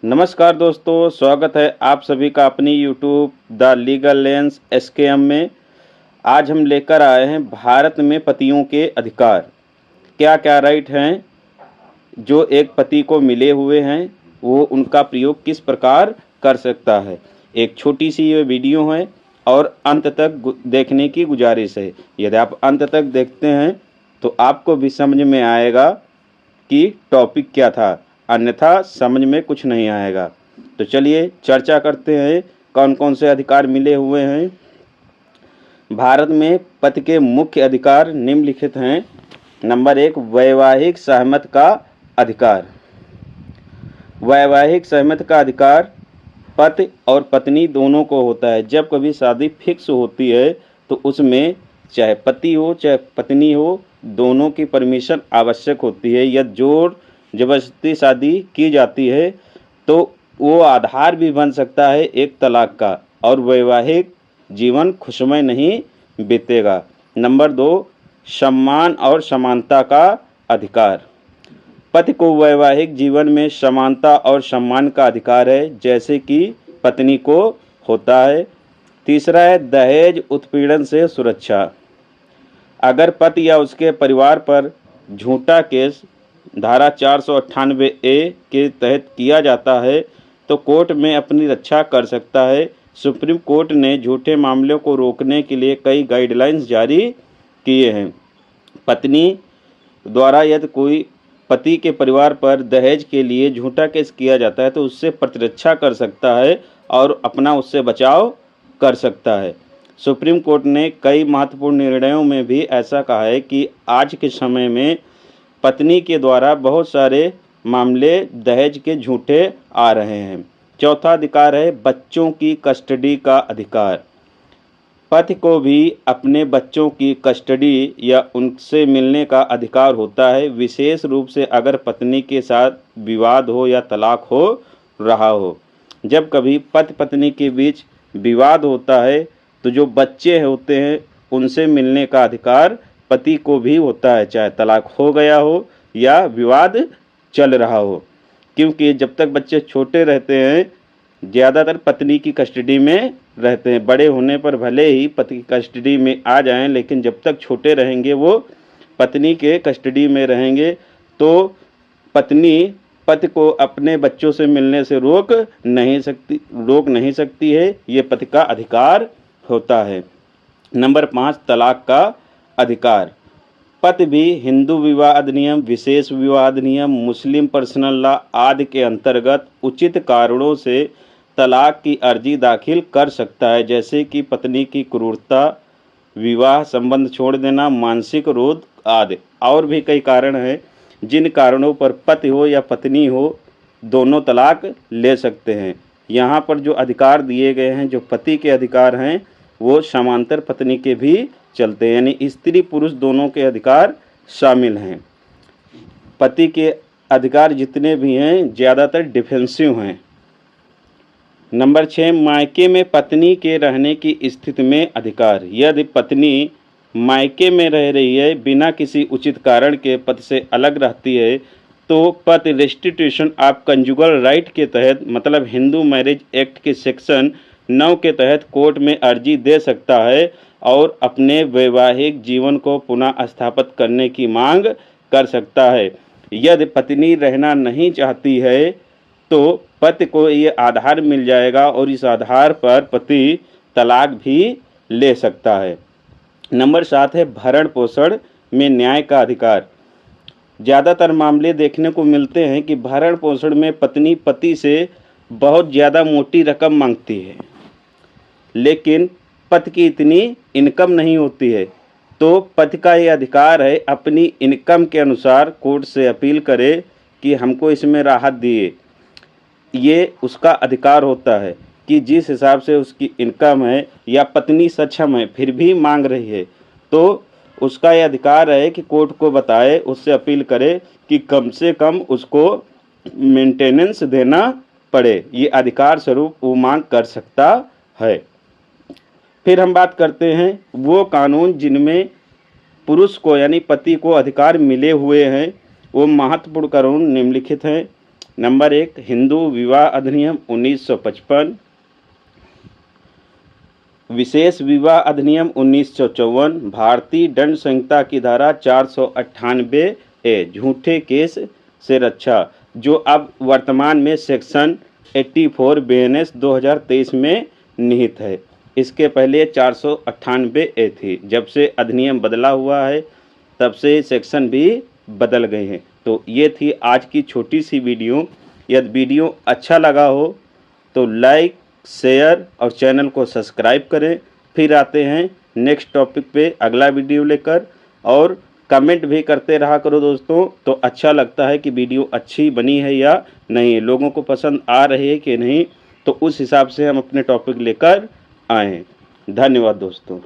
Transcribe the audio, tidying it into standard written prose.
नमस्कार दोस्तों, स्वागत है आप सभी का अपनी YouTube the legal lens SKM में। आज हम लेकर आए हैं भारत में पतियों के अधिकार, क्या क्या राइट हैं जो एक पति को मिले हुए हैं, वो उनका प्रयोग किस प्रकार कर सकता है। एक छोटी सी ये वीडियो है और अंत तक देखने की गुजारिश है। यदि आप अंत तक देखते हैं तो आपको भी समझ में आएगा कि टॉपिक क्या था, अन्यथा समझ में कुछ नहीं आएगा। तो चलिए चर्चा करते हैं कौन कौन से अधिकार मिले हुए हैं। भारत में पति के मुख्य अधिकार निम्नलिखित हैं। नंबर 1, वैवाहिक सहमति का अधिकार। वैवाहिक सहमति का अधिकार पति और पत्नी दोनों को होता है। जब कभी शादी फिक्स होती है तो उसमें चाहे पति हो चाहे पत्नी हो, दोनों की परमिशन आवश्यक होती है। यदि जोर जबरदस्ती शादी की जाती है तो वो आधार भी बन सकता है एक तलाक का, और वैवाहिक जीवन खुशमय नहीं बीतेगा। नंबर 2, सम्मान और समानता का अधिकार। पति को वैवाहिक जीवन में समानता और सम्मान का अधिकार है, जैसे कि पत्नी को होता है। तीसरा है दहेज उत्पीड़न से सुरक्षा। अगर पति या उसके परिवार पर झूठा केस धारा 498A के तहत किया जाता है तो कोर्ट में अपनी रक्षा कर सकता है। सुप्रीम कोर्ट ने झूठे मामलों को रोकने के लिए कई गाइडलाइंस जारी किए हैं। पत्नी द्वारा यदि कोई पति के परिवार पर दहेज के लिए झूठा केस किया जाता है तो उससे प्रतिरक्षा कर सकता है और अपना उससे बचाव कर सकता है। सुप्रीम कोर्ट ने कई महत्वपूर्ण निर्णयों में भी ऐसा कहा है कि आज के समय में पत्नी के द्वारा बहुत सारे मामले दहेज के झूठे आ रहे हैं। चौथा अधिकार है बच्चों की कस्टडी का अधिकार। पति को भी अपने बच्चों की कस्टडी या उनसे मिलने का अधिकार होता है, विशेष रूप से अगर पत्नी के साथ विवाद हो या तलाक हो रहा हो। जब कभी पति पत्नी के बीच विवाद होता है तो जो बच्चे होते हैं उनसे मिलने का अधिकार पति को भी होता है, चाहे तलाक हो गया हो या विवाद चल रहा हो। क्योंकि जब तक बच्चे छोटे रहते हैं ज़्यादातर पत्नी की कस्टडी में रहते हैं। बड़े होने पर भले ही पति की कस्टडी में आ जाएं, लेकिन जब तक छोटे रहेंगे वो पत्नी के कस्टडी में रहेंगे। तो पत्नी पति को अपने बच्चों से मिलने से रोक नहीं सकती है, ये पति का अधिकार होता है। नंबर 5, तलाक का अधिकार। पति भी हिंदू विवाह अधिनियम, विशेष विवाह अधिनियम, मुस्लिम पर्सनल लॉ आदि के अंतर्गत उचित कारणों से तलाक की अर्जी दाखिल कर सकता है, जैसे कि पत्नी की क्रूरता, विवाह संबंध छोड़ देना, मानसिक रोग आदि। और भी कई कारण हैं जिन कारणों पर पति हो या पत्नी हो दोनों तलाक ले सकते हैं। यहाँ पर जो अधिकार दिए गए हैं, जो पति के अधिकार हैं, वो समांतर पत्नी के भी चलते हैं, यानी स्त्री पुरुष दोनों के अधिकार शामिल हैं। पति के अधिकार जितने भी हैं ज़्यादातर डिफेंसिव हैं। नंबर 6, मायके में पत्नी के रहने की स्थिति में अधिकार। यदि पत्नी मायके में रह रही है, बिना किसी उचित कारण के पति से अलग रहती है, तो पति रेस्टिट्यूशन ऑफ कंजुगल राइट के तहत, मतलब हिंदू मैरिज एक्ट के सेक्शन 9 के तहत कोर्ट में अर्जी दे सकता है और अपने वैवाहिक जीवन को पुनः स्थापित करने की मांग कर सकता है। यदि पत्नी रहना नहीं चाहती है तो पति को ये आधार मिल जाएगा और इस आधार पर पति तलाक भी ले सकता है। नंबर 7 है भरण पोषण में न्याय का अधिकार। ज़्यादातर मामले देखने को मिलते हैं कि भरण पोषण में पत्नी पति से बहुत ज़्यादा मोटी रकम मांगती है, लेकिन पति की इतनी इनकम नहीं होती है, तो पति का ये अधिकार है अपनी इनकम के अनुसार कोर्ट से अपील करे कि हमको इसमें राहत दिए। ये उसका अधिकार होता है कि जिस हिसाब से उसकी इनकम है या पत्नी सक्षम है फिर भी मांग रही है, तो उसका ये अधिकार है कि कोर्ट को बताए, उससे अपील करे कि कम से कम उसको मेंटेनेंस देना पड़े। ये अधिकार स्वरूप वो मांग कर सकता है। फिर हम बात करते हैं वो कानून जिनमें पुरुष को यानी पति को अधिकार मिले हुए हैं। वो महत्वपूर्ण कानून निम्नलिखित हैं। नंबर 1 हिंदू विवाह अधिनियम 1955, विशेष विवाह अधिनियम 1954, भारतीय दंड संहिता की धारा 498 ए झूठे केस से रक्षा, जो अब वर्तमान में सेक्शन 84 BNS 2023 में निहित है। इसके पहले 498 ए थी। जब से अधिनियम बदला हुआ है तब से सेक्शन भी बदल गए हैं। तो ये थी आज की छोटी सी वीडियो। यदि वीडियो अच्छा लगा हो तो लाइक, शेयर और चैनल को सब्सक्राइब करें। फिर आते हैं नेक्स्ट टॉपिक पे अगला वीडियो लेकर, और कमेंट भी करते रहा करो दोस्तों, तो अच्छा लगता है कि वीडियो अच्छी बनी है या नहीं, लोगों को पसंद आ रही है कि नहीं, तो उस हिसाब से हम अपने टॉपिक लेकर आएँ। धन्यवाद दोस्तों।